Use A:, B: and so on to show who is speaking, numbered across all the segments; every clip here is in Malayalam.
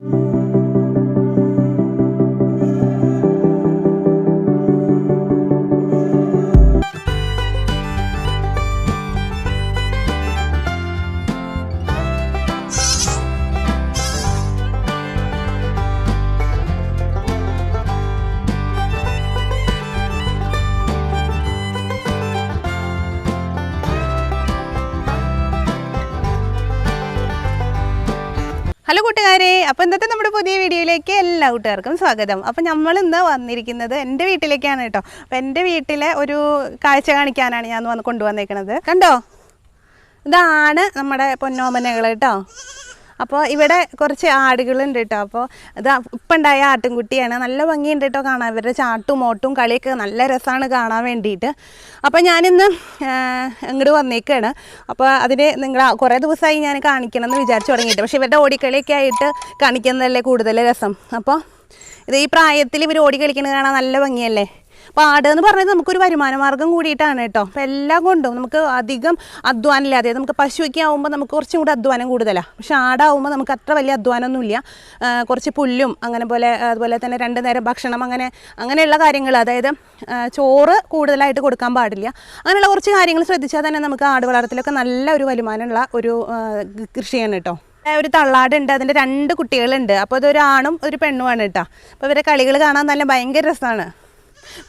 A: ഹലോ കൂട്ടുകാരെ, അപ്പോൾ ഇന്നത്തെ നമ്മുടെ പുതിയ വീഡിയോയിലേക്ക് എല്ലാ കൂട്ടുകാർക്കും സ്വാഗതം. അപ്പോൾ നമ്മൾ ഇന്ന് വന്നിരിക്കുന്നത് എൻ്റെ വീട്ടിലേക്കാണ് കേട്ടോ. അപ്പോൾ എൻ്റെ വീട്ടിലെ ഒരു കാഴ്ച കാണിക്കാനാണ് ഞാൻ വന്ന് കൊണ്ടുവന്നേക്കുന്നത്. കണ്ടോ, ഇതാണ് നമ്മുടെ പൊന്നോമനകൾ കേട്ടോ. അപ്പോൾ ഇവിടെ കുറച്ച് ആടുകളുണ്ട് കേട്ടോ. അപ്പോൾ ഇത് ഇപ്പം ഉണ്ടായ ആട്ടിൻകുട്ടിയാണ്. നല്ല ഭംഗിയുണ്ട് കേട്ടോ കാണാൻ. ഇവരുടെ ചാട്ടും ഓട്ടും കളിയൊക്കെ നല്ല രസമാണ് കാണാൻ വേണ്ടിയിട്ട്. അപ്പോൾ ഞാനിന്ന് ഇങ്ങോട്ട് വന്നേക്കാണ്. അപ്പോൾ അതിന് നിങ്ങൾ കുറേ ദിവസമായി ഞാൻ കാണിക്കണം എന്ന് വിചാരിച്ചു തുടങ്ങിയിട്ട്, പക്ഷേ ഇവരുടെ ഓടിക്കളിയൊക്കെ ആയിട്ട് കാണിക്കുന്നതല്ലേ കൂടുതൽ രസം. അപ്പോൾ ഇത് ഈ പ്രായത്തിൽ ഇവർ ഓടിക്കളിക്കുന്നത് കാണാൻ നല്ല ഭംഗിയല്ലേ. അപ്പോൾ ആട് എന്ന് പറയുന്നത് നമുക്കൊരു വരുമാന മാർഗ്ഗം കൂടിയിട്ടാണ് കേട്ടോ. അപ്പോൾ എല്ലാം കൊണ്ടും നമുക്ക് അധികം അധ്വാനം ഇല്ലാതെ, നമുക്ക് പശുവൊക്കെ ആകുമ്പോൾ നമുക്ക് കുറച്ചും കൂടി അധ്വാനം കൂടുതലാണ്. പക്ഷേ ആടാവുമ്പോൾ നമുക്ക് അത്ര വലിയ അധ്വാനമൊന്നുമില്ല. കുറച്ച് പുല്ലും അതുപോലെ തന്നെ 2 നേരം ഭക്ഷണം അങ്ങനെയുള്ള കാര്യങ്ങൾ, അതായത് ചോറ് കൂടുതലായിട്ട് കൊടുക്കാൻ പാടില്ല. അങ്ങനെയുള്ള കുറച്ച് കാര്യങ്ങൾ ശ്രദ്ധിച്ചാൽ തന്നെ നമുക്ക് ആട് വളർത്തലൊക്കെ നല്ല ഒരു വരുമാനമുള്ള ഒരു കൃഷിയാണ് കേട്ടോ. ഒരു തള്ളാടുണ്ട്, അതിൻ്റെ 2 കുട്ടികളുണ്ട്. അപ്പോൾ അതൊരു ആണും ഒരു പെണ്ണുമാണ് കേട്ടോ. അപ്പോൾ ഇവരുടെ കളികൾ കാണാൻ നല്ല ഭയങ്കര രസമാണ്.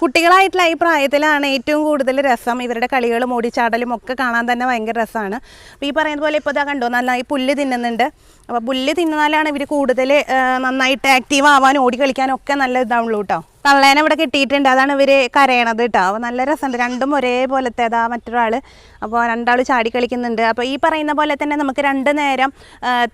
A: കുട്ടികളായിട്ടുള്ള ഈ പ്രായത്തിലാണ് ഏറ്റവും കൂടുതൽ രസം. ഇവരുടെ കളികളും ഓടിച്ചാടലും ഒക്കെ കാണാൻ തന്നെ ഭയങ്കര രസമാണ്. അപ്പോൾ ഈ പറയുന്ന പോലെ ഇപ്പോൾ ഇതാ കണ്ടോ, നന്നായി പുല്ല് തിന്നുന്നുണ്ട്. അപ്പോൾ പുല്ല് തിന്നാലാണ് ഇവർ കൂടുതൽ നന്നായിട്ട് ആക്റ്റീവ് ആവാനും ഓടി കളിക്കാനും ഒക്കെ നല്ല ഇതാവുള്ളൂ കേട്ടോ. തള്ളേനെ ഇവിടെ കിട്ടിയിട്ടുണ്ട്, അതാണ് ഇവർ കരയണത് കേട്ടോ. അപ്പോൾ നല്ല രസമുണ്ട്, രണ്ടും ഒരേപോലത്തെ അതാ മറ്റൊരാൾ. അപ്പോൾ 2 ചാടി കളിക്കുന്നുണ്ട്. അപ്പോൾ ഈ പറയുന്ന പോലെ തന്നെ നമുക്ക് 2 നേരം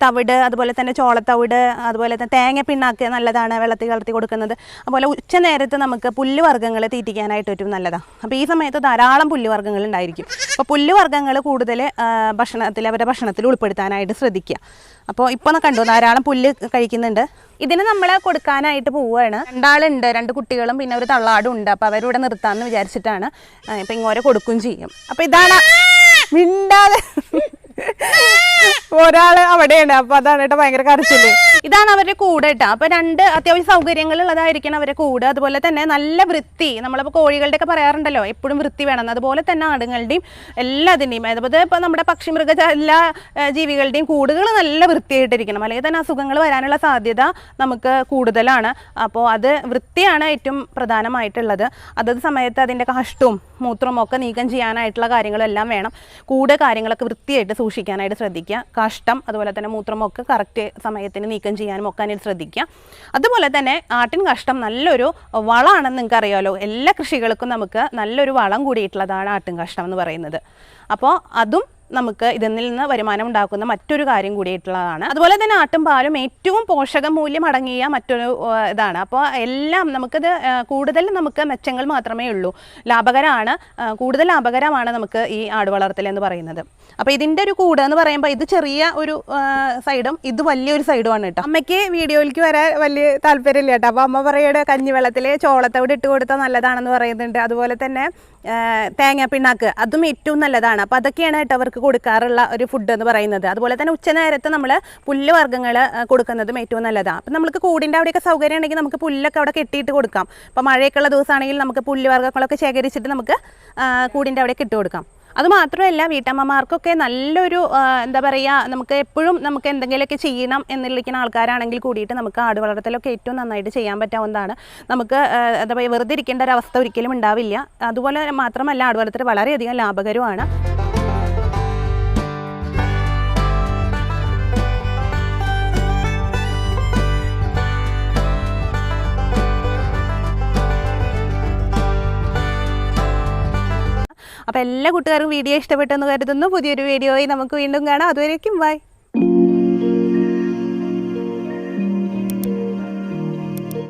A: തവിട്, അതുപോലെ തന്നെ ചോളത്തവിട്, അതുപോലെ തന്നെ തേങ്ങ പിണ്ണാക്ക് നല്ലതാണ് വെള്ളത്തിൽ കലർത്തി കൊടുക്കുന്നത്. അതുപോലെ ഉച്ച നേരത്ത് നമുക്ക് പുല്ലുവർഗ്ഗങ്ങൾ തീറ്റിക്കാനായിട്ട് ഏറ്റവും നല്ലതാണ്. അപ്പോൾ ഈ സമയത്ത് ധാരാളം പുല്ലുവർഗ്ഗങ്ങൾ ഉണ്ടായിരിക്കും. അപ്പോൾ പുല്ലുവർഗ്ഗങ്ങൾ കൂടുതൽ അവരുടെ ഭക്ഷണത്തിൽ ഉൾപ്പെടുത്താനായിട്ട് ശ്രദ്ധിക്കുക. അപ്പോൾ ഇപ്പോൾ കണ്ടു ധാരാളം പുല്ല് കഴിക്കുന്നുണ്ട്. ഇതിന് നമ്മൾ കൊടുക്കാനായിട്ട് പോവുകയാണ്. 2 ആളുണ്ട്, 2 കുട്ടികളും പിന്നെ ഒരു തള്ളാടും ഉണ്ട്. അപ്പോൾ അവരിവിടെ നിർത്താമെന്ന് വിചാരിച്ചിട്ടാണ്. ഇപ്പം ഇങ്ങോരെ കൊടുക്കുകയും ചെയ്യും. അപ്പോൾ ഇതാണ് മിണ്ടാതെ ഒരാൾ അവിടെയാണ്. അപ്പോൾ അതാണ് കേട്ടോ ഭയങ്കര കരച്ചില്. ഇതാണ് അവരുടെ കൂട് കേട്ടോ. അപ്പോൾ 2 അത്യാവശ്യം സൗകര്യങ്ങളുള്ളതായിരിക്കണം അവരുടെ കൂട്. അതുപോലെ തന്നെ നല്ല വൃത്തി, നമ്മളിപ്പോൾ കോഴികളുടെ ഒക്കെ പറയാറുണ്ടല്ലോ എപ്പോഴും വൃത്തി വേണം, അതുപോലെ തന്നെ ആടുകളുടെയും എല്ലാത്തിൻ്റെയും, അതുപോലെ ഇപ്പോൾ നമ്മുടെ പക്ഷി മൃഗ എല്ലാ ജീവികളുടെയും കൂടുകൾ നല്ല വൃത്തിയായിട്ടിരിക്കണം. അല്ലെങ്കിൽ തന്നെ അസുഖങ്ങൾ വരാനുള്ള സാധ്യത നമുക്ക് കൂടുതലാണ്. അപ്പോൾ അത് വൃത്തിയാണ് ഏറ്റവും പ്രധാനമായിട്ടുള്ളത്. അതത് സമയത്ത് അതിൻ്റെ കാഷ്ടവും മൂത്രവും ഒക്കെ നീക്കം ചെയ്യാനായിട്ടുള്ള കാര്യങ്ങളെല്ലാം വേണം. കൂട് കാര്യങ്ങളൊക്കെ വൃത്തിയായിട്ട് സൂക്ഷിക്കാനായിട്ട് ശ്രദ്ധിക്കുക. കാഷ്ടം അതുപോലെ തന്നെ മൂത്രമൊക്കെ കറക്റ്റ് സമയത്തിന് നീക്കം ചെയ്യാനും ഒക്കെ അതിന് ശ്രദ്ധിക്കുക. അതുപോലെ തന്നെ ആട്ടിൻ കാഷ്ടം നല്ലൊരു വളമാണെന്ന് നിങ്ങൾക്ക് അറിയാമല്ലോ. എല്ലാ കൃഷികൾക്കും നമുക്ക് നല്ലൊരു വളം കൂടിയിട്ടുള്ളതാണ് ആട്ടിൻ കാഷ്ടം എന്ന് പറയുന്നത്. അപ്പോൾ അതും നമുക്ക് ഇതിൽ നിന്ന് വരുമാനം ഉണ്ടാക്കുന്ന മറ്റൊരു കാര്യം കൂടിയിട്ടുള്ളതാണ്. അതുപോലെ തന്നെ ആട്ടും പാലും ഏറ്റവും പോഷകമൂല്യം അടങ്ങിയ മറ്റൊരു ഇതാണ്. അപ്പോൾ എല്ലാം നമുക്കിത് കൂടുതൽ നമുക്ക് മെച്ചങ്ങൾ മാത്രമേ ഉള്ളൂ. ലാഭകരമാണ്, കൂടുതൽ ലാഭകരമാണ് നമുക്ക് ഈ ആട് വളർത്തൽ എന്ന് പറയുന്നത്. അപ്പോൾ ഇതിൻ്റെ ഒരു കൂട് എന്ന് പറയുമ്പോൾ ഇത് ചെറിയ ഒരു സൈഡും ഇത് വലിയൊരു സൈഡുമാണ് കേട്ടോ. അമ്മയ്ക്ക് വീഡിയോയിലേക്ക് വരാൻ വലിയ താല്പര്യമില്ല കേട്ടോ. അപ്പോൾ അമ്മ പറയുന്നത് കഞ്ഞിവെള്ളത്തിൽ ചോളത്തവിട് ഇട്ട് കൊടുത്താൽ നല്ലതാണെന്ന് പറയുന്നുണ്ട്. അതുപോലെ തന്നെ തേങ്ങ പിണ്ണാക്ക് അതും ഏറ്റവും നല്ലതാണ്. അപ്പോൾ അതൊക്കെയാണ് കേട്ടോ അവർക്ക് കൊടുക്കാറുള്ള ഒരു ഫുഡ് എന്ന് പറയുന്നത്. അതുപോലെ തന്നെ ഉച്ചനേരത്ത് നമ്മൾ പുല്ല് വർഗ്ഗങ്ങൾ കൊടുക്കുന്നതും ഏറ്റവും നല്ലതാണ്. അപ്പം നമുക്ക് കൂടിൻ്റെ അവിടെയൊക്കെ സൗകര്യം ഉണ്ടെങ്കിൽ നമുക്ക് പുല്ലൊക്കെ അവിടെ കെട്ടിയിട്ട് കൊടുക്കാം. ഇപ്പോൾ മഴയൊക്കെയുള്ള ദിവസമാണെങ്കിൽ നമുക്ക് പുല്ല് വർഗ്ഗങ്ങളൊക്കെ ശേഖരിച്ചിട്ട് നമുക്ക് കൂടിൻ്റെ അവിടെയൊക്കെ ഇട്ട് കൊടുക്കാം. അതുമാത്രമല്ല വീട്ടമ്മമാർക്കൊക്കെ നല്ലൊരു എന്താ പറയുക, നമുക്ക് എപ്പോഴും നമുക്ക് എന്തെങ്കിലുമൊക്കെ ചെയ്യണം എന്നിരിക്കുന്ന ആൾക്കാരാണെങ്കിൽ കൂടിയിട്ട് നമുക്ക് ആട് വളർത്തലൊക്കെ ഏറ്റവും നന്നായിട്ട് ചെയ്യാൻ പറ്റാവുന്നതാണ്. നമുക്ക് എന്താ പറയുക, വെറുതെ ഇരിക്കേണ്ട ഒരവസ്ഥ ഒരിക്കലും ഉണ്ടാവില്ല. അതുപോലെ മാത്രമല്ല ആട് വളർത്തൽ വളരെയധികം ലാഭകരമാണ്. അപ്പോൾ എല്ലാ കൂട്ടുകാർക്കും വീഡിയോ ഇഷ്ടപ്പെട്ടെന്ന് കരുതുന്നു. പുതിയൊരു വീഡിയോയിൽ നമുക്ക് വീണ്ടും കാണാം. അതുവരേക്കും ബൈ.